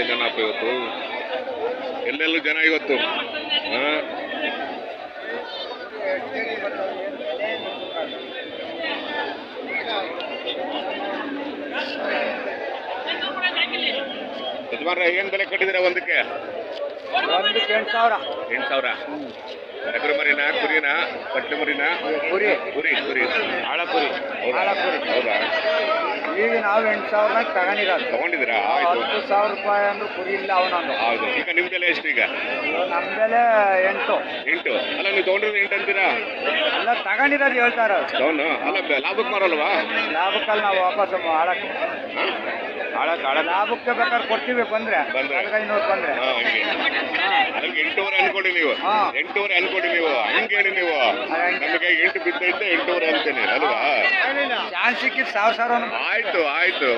ಏನಪ್ಪ ಇವತ್ತು ಎಲ್ಲೆಲ್ಲೂ ಜನ ಇವತ್ತು. ಯಜಮಾನ್ರ ಏನ್ ಬೆಲೆ ಕಟ್ಟಿದಿರ ಒಂದಕ್ಕೆ? 8,000. ಟಗರು ಮರಿನಾ, ಕುರಿನಾ, ಕಟ್ಲು ಮರಿನಾ? ಕುರಿ ಆಳ ಕುರಿ. ಹೌದಾ? ಈಗ ನಾವು 8,000 ತಗೊಂಡಿದ್ದೀರಾ? 10,000 ರೂಪಾಯಿ ಅಂದ್ರೆ ಕುರಿ ಇಲ್ಲ ಅವನೊಂದು. ಹೌದು. ಈಗ ನಿಮ್ ಬೆಲೆ ಎಷ್ಟು? ಈಗ ನಮ್ಮ ಬೆಲೆ 8. ಅಲ್ಲ, ನೀವು ತಗೊಂಡಿರೋದು 8 ಅಂತೀರಾ? ಎಲ್ಲ ತಗೊಂಡಿರೋದು ಹೇಳ್ತಾರ. ಅಲ್ಲ, ಲಾಭಕ್ಕೆ ಮಾರಲ್ವಾ? ಲಾಭಕ್ಕಲ್ಲಿ ನಾವು ವಾಪಸ್ ಆಳಕ್ಕೆ ಲಾಭಕ್ಕೆ ಬೇಕಾದ್ರೆ ಕೊಡ್ತೀವಿ ಬಂದ್ರೆ 500 ಬಂದ್ರೆ. ಅದಕ್ಕೆ 8,500 ಅನ್ಕೊಡಿ ನೀವು. 8,500 ಅನ್ಕೊಡಿ ನೀವು. ಹಂಗೆ ಹೇಳಿ ನೀವು. ನಮಗೆ 8 ಬಿದ್ದೈತೆ 8,500 ಅಂತೇನೆ ಅಲ್ವಾ? ಚಾನ್ಸ್ ಸಿಕ್ಕಿದ್ 1,000. ಆಯ್ತು.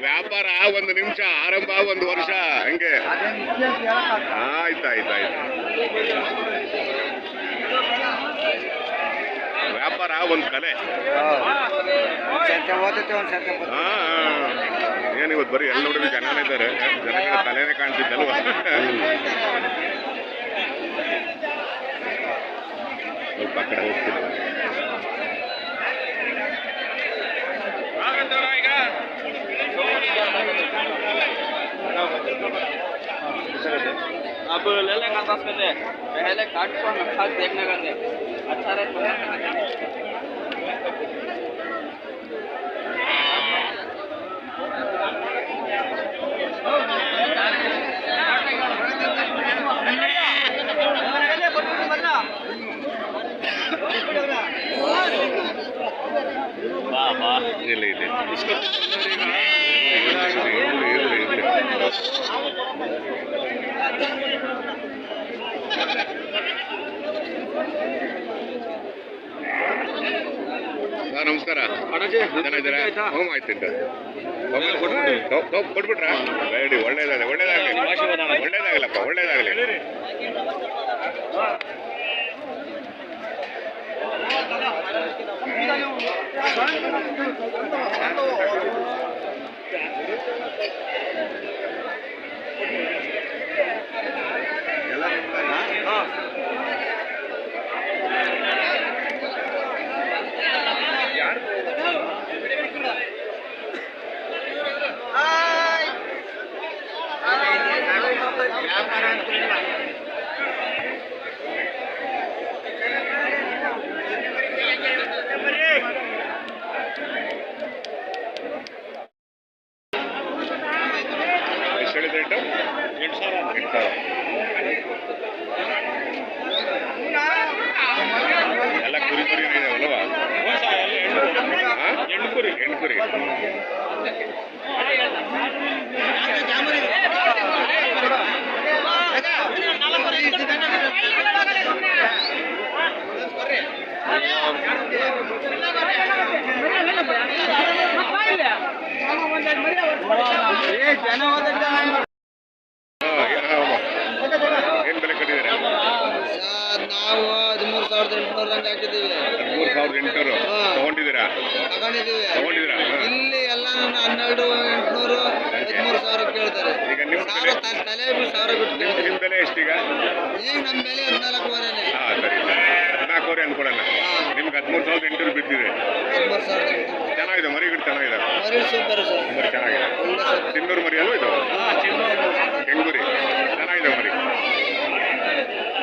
ವ್ಯಾಪಾರ 1 ನಿಮಿಷ ಆರಂಭ, 1 ವರ್ಷ ಹಂಗೆ. ಆಯ್ತು. ವ್ಯಾಪಾರ ಒಂದು ಕಲೆ. ಏನು ಇವತ್ತು ಬರೀ ಎಲ್ಲ ನೋಡಿದ್ರೆ ಜನನೇ ಇದ್ದಾರೆ. ಜನಗಳ ತಲೆನೇ ಕಾಣ್ತಿದ್ದಲ್ವಾ? ಸ್ವಲ್ಪ ಆ ಕಡೆ ಹೋಗ್ತಿಲ್ಲ. अब ले लेंगे 10 बजे पहले काट को नक्शा देखने का नहीं अच्छा रहता ಇದೆ. ನಮಸ್ಕಾರ. ಚೆನ್ನಾಗಿದ್ದೀರಾ? ಹ್ಞೂ ಆಯ್ತು. ಕೊಟ್ಬಿಟ್ರಾ? ಬೇಡಿ. ಒಳ್ಳೇದಾಗಲಪ್ಪ. ಒಳ್ಳೇದಾಗಲಿ. ರೇಟ್ 8,000. ಎಲ್ಲ ಕುರಿ ಇದಾವಲ್ವಾ? ಹೆಣ್ಣು ಕುರಿ. ಏನ್ ಬೆಲೆ ಕಟ್ಟಿದ್ದೀರಾ? ನಾವು 13,800 ಹಾಕಿದ್ದೀವಿ. 13,800 ತಗೊಂಡಿದ್ದೀರಾ? ಇಲ್ಲಿ ಎಲ್ಲ 12,800 13,000 ಕೇಳ್ತಾರೆ. ಈಗ ನಿಮ್ಮ ತಲೆ 1,000 ಬಿಟ್ಟು ಕೇಳ್ತಾರೆ. ನಿಮ್ಮ ಬೆಲೆ ಎಷ್ಟೀಗ? ಈಗ ನಮ್ಮ ಬೆಲೆ 14,500. ಸರಿ, 14,000 ಅನ್ಕೊಡೋಣ. ನಿಮ್ಗೆ 13,800 ಬಿದ್ದಿದೆ. 13,000 ಚೆನ್ನಾಗಿದೆ. ಮರಿಗಳು ಚೆನ್ನಾಗಿದೆ. ಮರಿ ಸೂಪರ್ ಸರ್. ಮರಿ ಚೆನ್ನಾಗಿದೆ. ಚಿನ್ನೂರು ಮರಿ ಅಲ್ವ ಇದು? ಹೆಂಗುರಿ ಚೆನ್ನಾಗಿದೆ ಮರಿ.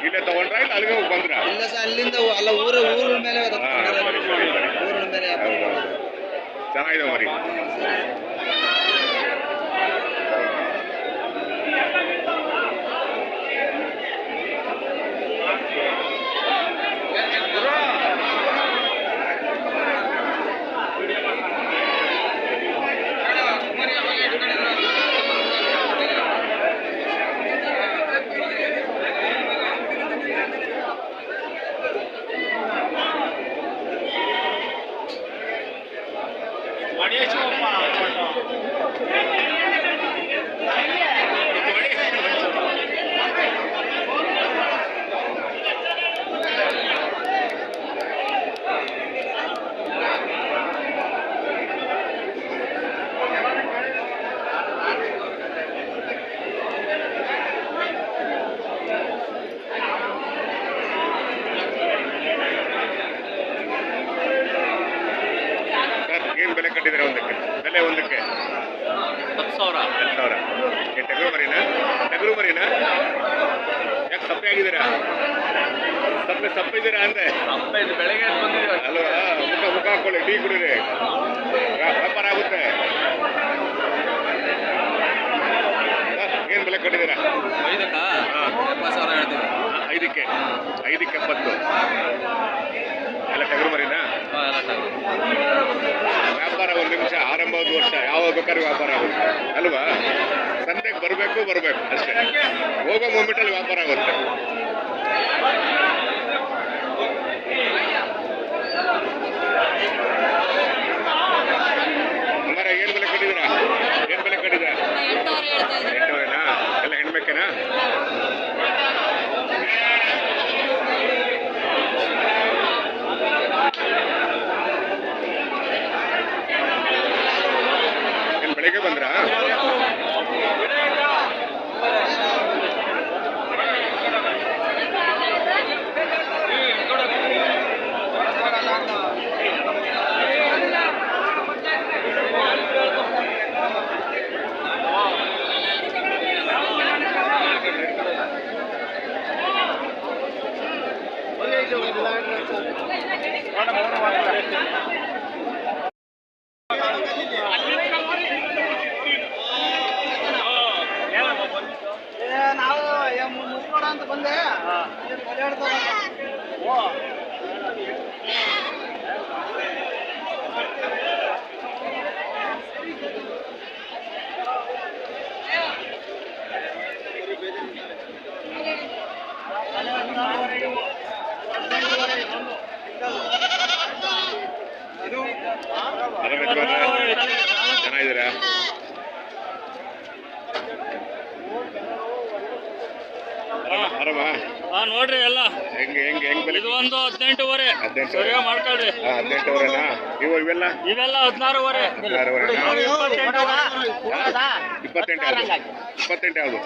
ಇಲ್ಲೇ ತಗೊಂಡ್ರಾ ಇಲ್ಲ ಅಲ್ಲಿಗೆ ಹೋಗಿ ಬಂದ್ರಾ? ಇಲ್ಲ ಸರ್, ಅಲ್ಲಿಂದ ಅಲ್ಲ ಊರ ಮೇಲೆ ಊರಿನ ಮೇಲೆ ಚೆನ್ನಾಗಿದೆ ಮರಿ. ಟಗರು ಮರಿನಾ ಯಾಕೆ ಸಪ್ಪೆ ಆಗಿದ್ದೀರಾ ಸಪ್ಪಿದ್ದೀರಾ ಅಂದೆ ಬೆಳಗ್ಗೆ ಬಂದಿದ್ದೀವಿ ಅಲ್ವಾ ಮುಖ ಹಾಕೊಳ್ಳಿ ಟೀ ಕುಡೀರಿ ವ್ಯಾಪಾರ ಆಗುತ್ತೆ ಏನು ಬೆಲೆ ಕಟ್ಟಿದ್ದೀರಾ ಐದಕ್ಕಾ 70,000 ಹೇಳ್ತೀವಿ 5ಕ್ಕೆ 70 ಎಲ್ಲ ಟಗರು ಮರಿನಾ ವ್ಯಾಪಾರ 1 ನಿಮಿಷ ಆರಂಭದ ವರ್ಷ ಯಾವಾಗ ಬೇಕಾದ್ರೂ ವ್ಯಾಪಾರ ಆಗುತ್ತೆ ಅಲ್ವಾ ಸಂತೆಗೆ ಬರಬೇಕು ಅಷ್ಟೇ ಹೋಗೋ ಮೂಮೆಂಟಲ್ಲಿ ವ್ಯಾಪಾರ ಆಗುತ್ತೆ ಹಂಗಾರೆ ಏನು ಬೆಲೆ ಕಟ್ಟಿದ್ದೀರಾ 8,000ನಾ ಎಲ್ಲ ಹೆಣ್ಬೇಕೇನಾ ಬೆಳಿಗ್ಗೆ ಬಂದ್ರಾ ನಾವು ಮುಸ್ಕೋಣ ಅಂತ ಬಂದೆ ಚೆನ್ನಾಗಿದ್ದೀರಾ ಆರಾಮ ನೋಡ್ರಿ ಎಲ್ಲ ಹೆಂಗೆ ಬೆಲೆ ಇದು ಒಂದು 18,500 ಸರಿಯಾಗಿ ಮಾಡ್ಕೊಳ್ರಿ 18,000ನಾ ಇವೆಲ್ಲ 16,500 28 ಯಾವುದು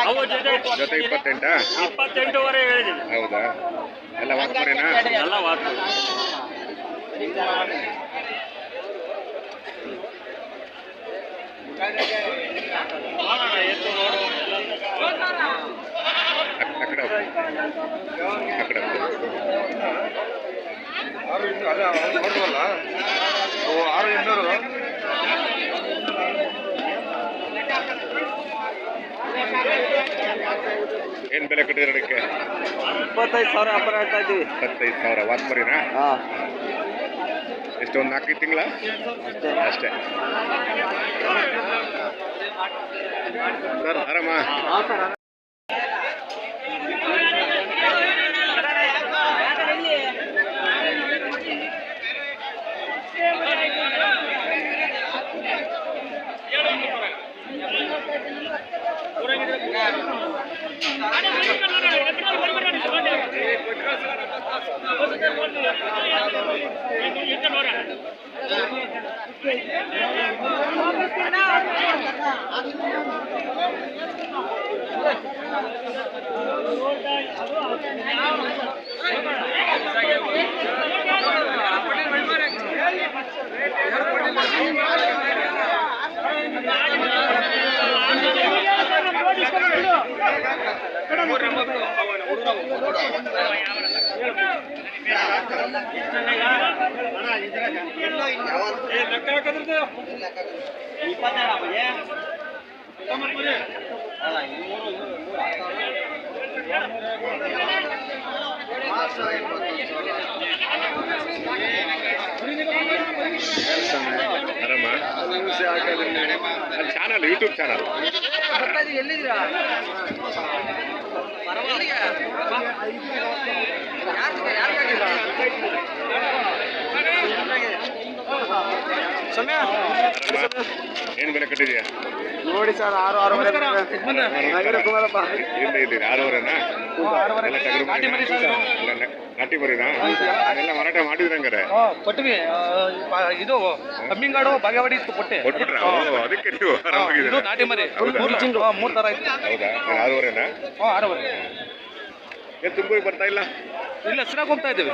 ಅವು ಜೊತೆ 28 28,500 ಹೇಳಿದೀವಿ ಹೌದಾ ಎಲ್ಲ ವಾತ್ಮರಿನಾ ಎಲ್ಲ ವಾತ್ ಅಕಡೆ ಏನು ಬೆಲೆ ಕಟ್ಟಿದ್ರೆ ಅದಕ್ಕೆ 25,000 ವ್ಯಾಪಾರ ಹೇಳ್ತಾ ಇದ್ದೀವಿ 25,000 ವಾತ್ಮರಿನಾ ಎಷ್ಟು ಒಂದು 4 ತಿಂಗಳ ಅಷ್ಟೇ ಸರ್ ಆರಾಮ ಆರಾಮ ಚಾನಲ್ ಯೂಟ್ಯೂಬ್ ಚಾನಲ್ ಎಲ್ಲಿದ್ದೀರಾ ಏನು ಬೆಲೆ ಕಟ್ಟಿದ್ಯಾ ನೋಡಿ ಸರ್ 6,500 ಕುಮಾರಪ್ಪ ಇಲ್ಲಿ 6,500ನಾ ಎಲ್ಲ ಟಗರು ನಾಟಿ ಮರಿನಾ ಎಲ್ಲ ಮಾರಾಟ ಮಾಡಿದ್ರಿ ಹಂಗಾರೆ ಕೊಟ್ಟಿವಿ ಇದು ಕಮ್ಮಿಂಗಾಡು ಬಾಗೇವಾಡಿ ಇತ್ತು ಕೊಟ್ಬಿಟ್ರ ಅದಕ್ಕೆ ನೀವು ಆರಾಮಾಗಿದ್ದೀರಾ ಇದು ನಾಟಿ ಮರಿ 3 ತರ ಇತ್ತು ಹೌದಾ 6,500ನಾ 6,500 ಏನು ತುಮಕೂರಿಗೆ ಬರ್ತಾ ಇಲ್ಲ ಇಲ್ಲ ಸಿರಾಕ್ ಹೋಗ್ತಾ ಇದ್ದೀವಿ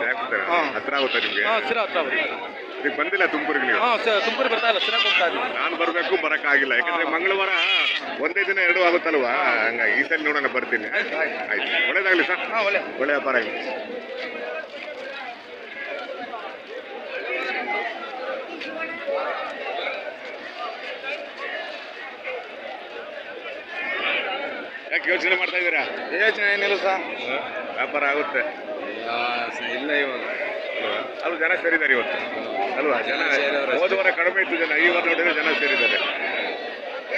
ಹತ್ರ ಆಗುತ್ತಾ ನಿಮಗೆ ಸಿರಾ ಹತ್ರ ಇದಕ್ಕೆ ಬಂದಿಲ್ಲ ತುಮಕೂರಿಗೆ ನೀವು? ಹಾಂ ತುಮಕೂರಿಗೆ ಬರ್ತಾ ಇಲ್ಲ, ಚೆನ್ನಾಗಿ ಹೋಗ್ತಾ ಇದ್ದೀವಿ. ನಾನು ಬರಬೇಕು ಬರೋಕ್ಕಾಗಿಲ್ಲ, ಯಾಕಂದ್ರೆ ಮಂಗಳವಾರ ಒಂದೇ ದಿನ 2 ಆಗುತ್ತಲ್ವಾ, ಹಂಗಾಗಿ ಈ ಸಲ ನೋಡೋಣ ಬರ್ತೀನಿ. ಆಯ್ತು, ಒಳ್ಳೇದಾಗಲಿ ಸರ್. ಹಾಂ ಒಳ್ಳೆ ವ್ಯಾಪಾರ ಆಗಲಿ. ಯಾಕೆ ಯೋಚನೆ ಮಾಡ್ತಾ ಇದ್ದೀರಾ? ಯೋಚನೆ ಏನಿಲ್ಲ ಸರ್, ವ್ಯಾಪಾರ ಆಗುತ್ತೆ ಇಲ್ಲ ಇವಾಗ. ಅಲ್ವಾ? ಅದು ಜನ ಸೇರಿದ್ದಾರೆ ಇವತ್ತು ಅಲ್ವಾ? ಜನ ಹೋದ ವಾರ ಕಡಿಮೆ ಇತ್ತು ಜನ, ಈ ವಾರ ನೋಡಿದ್ರೆ ಜನ ಸೇರಿದ್ದಾರೆ.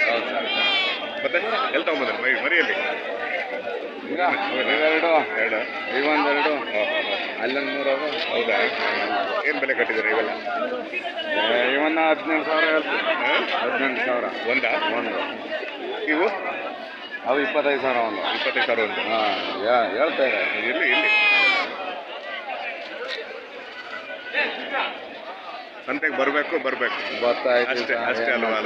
ಹೌದು ಸರ್. ಮತ್ತೆ ಎಲ್ಲಿ ತಗೊಂಬಂದ್ರೆ ಮರಿಯಲ್ಲಿ ಈಗ ಇವೆರಡು, ಇವೊಂದೆರಡು, ಅಲ್ಲೊಂದು 3 ಅವು. ಹೌದಾ? ಏನು ಬೆಲೆ ಕಟ್ಟಿದ್ದೀರಾ ಇವೆಲ್ಲ? ಇವನ್ನ 18,000 ಹೇಳ್ತೀವಿ. 18,000 ಒಂದಾ? ಒಂದು. ಇವು ಅವು 25,000 ಒಂದು. 25,000 ಒಂದು. ಹಾಂ ಹೇಳ್ತಾ ಇದ್ದಾರೆ. ಇಲ್ಲಿ ಇಲ್ಲಿ ಸಂತೆಗೆ ಬರಬೇಕು ಅಷ್ಟೇ ಅಷ್ಟೇ ಅಲ್ವಾ?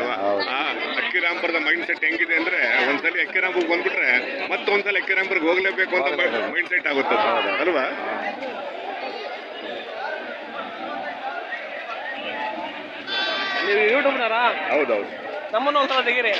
ಆ ಅಕ್ಕಿರಾಂಪುರದ ಮೈಂಡ್ ಸೆಟ್ ಹೆಂಗಿದೆ ಅಂದ್ರೆ, ಒಂದ್ಸಲಿ ಅಕ್ಕಿರಾಂಪುರ್ಗೆ ಬಂದ್ಬಿಟ್ರೆ ಮತ್ತೊಂದ್ಸಲ ಅಕ್ಕಿರಾಂಪುರ್ಗೆ ಹೋಗ್ಲೇಬೇಕು ಅಂತ ಮೈಂಡ್ ಸೆಟ್ ಆಗುತ್ತೆ ಅಲ್ವಾ? ನೀವು ಯೂಟ್ಯೂಬ್ನಾರಾ? ಹೌದೌದು. ನಮ್ಮನ್ನು ಒಂದ್ಸಲ ತೆಗೀರಿ.